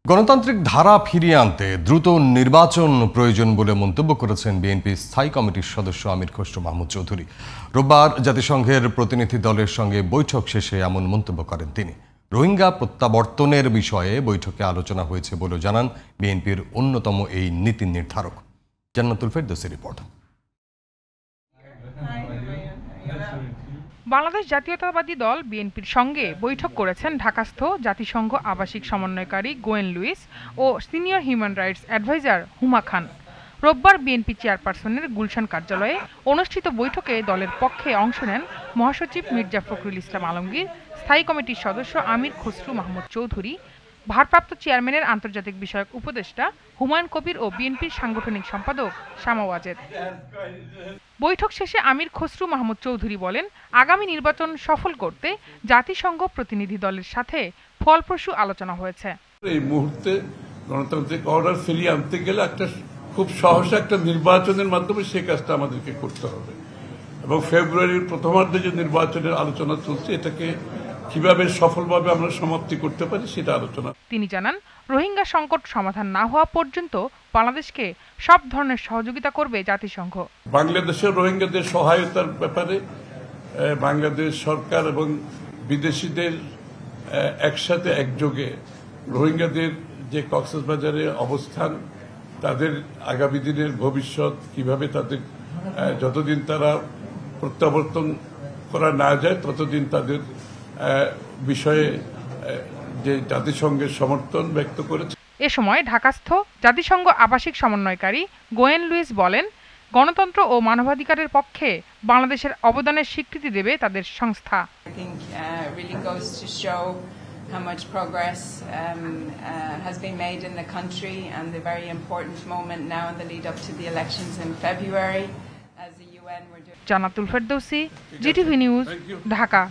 গণতান্ত্রিক ধারা ফিরিয়ে আনতে দ্রুত নির্বাচন প্রয়োজন বলে মন্তব্য করেছেন বিএনপি স্থায়ী কমিটির সদস্য আমির খসরু মাহমুদ চৌধুরী। রোববার জাতিসংঘের প্রতিনিধি দলের সঙ্গে বৈঠক শেষে এমন মন্তব্য করেন তিনি। রোহিঙ্গা প্রত্যাবর্তনের বিষয়ে বৈঠকে আলোচনা হয়েছে বলে জানান বিএনপির অন্যতম এই নীতি নির্ধারক। জান্নাতুল ফেরদৌসীর রিপোর্ট। বাংলাদেশ জাতীয়তাবাদী দল বিএনপির সঙ্গে বৈঠক করেছেন ঢাকাস্থ জাতিসংঘ আবাসিক সমন্বয়কারী গোয়েন লুইস ও সিনিয়র হিউম্যান রাইটস অ্যাডভাইজার হুমা খান। রোববার বিএনপি চেয়ারপারসনের গুলশান কার্যালয়ে অনুষ্ঠিত বৈঠকে দলের পক্ষে অংশ নেন মহাসচিব মির্জা ফখরুল ইসলাম আলমগীর, স্থায়ী কমিটির সদস্য আমির খসরু মাহমুদ চৌধুরী, ভারপ্রাপ্ত চেয়ারম্যানের আন্তর্জাতিক বিষয়ক উপদেষ্টা হুমায়ুন কবির ও বিএনপির সাংগঠনিক সম্পাদক শামা ওয়াজেদ। বৈঠক শেষে আমির খসরু মাহমুদ চৌধুরী বলেন, আগামী নির্বাচন সফল করতে জাতিসংঘ প্রতিনিধি দলের সাথে ফলপ্রসূ আলোচনা হয়েছে। এই মুহূর্তে গণতান্ত্রিক অর্ডার ফিরিয়ে আনতে গেলে একটা খুব সহজ একটা নির্বাচনের মাধ্যমে সেই কাজটা আমাদেরকে করতে হবে এবং ফেব্রুয়ারির প্রথমার্ধে যে নির্বাচনের আলোচনা চলছে এটাকে কিভাবে সফলভাবে আমরা সমাপ্তি করতে পারি সেটা আলোচনা। তিনি জানান, রোহিঙ্গা সংকট সমাধান না হওয়া পর্যন্ত বাংলাদেশকে সব ধরনের সহযোগিতা করবে জাতিসংঘ। বাংলাদেশের রোহিঙ্গাদের সহায়তার ব্যাপারে বাংলাদেশ সরকার এবং বিদেশিদের একসাথে একযোগে রোহিঙ্গাদের যে কক্সবাজারে অবস্থান, তাদের আগামী দিনের ভবিষ্যৎ কিভাবে তাদের যতদিন তারা প্রত্যাবর্তন করা না যায় ততদিন তাদের বিষয়ে যে জাতিসংঘের সমর্থন ব্যক্ত করেছে। এ সময় ঢাকাস্থ জাতিসংঘ আবাসিক সমন্বয়কারী গোয়েন লুইস বলেন, গণতন্ত্র ও মানবাধিকারের পক্ষে বাংলাদেশের অবদানের স্বীকৃতি দেবে তাদের সংস্থা। How much progress has been made in the country and the very important moment now in the lead up to the elections in February as the UN were doing. Jannatul Ferdousi, GTV news, Dhaka.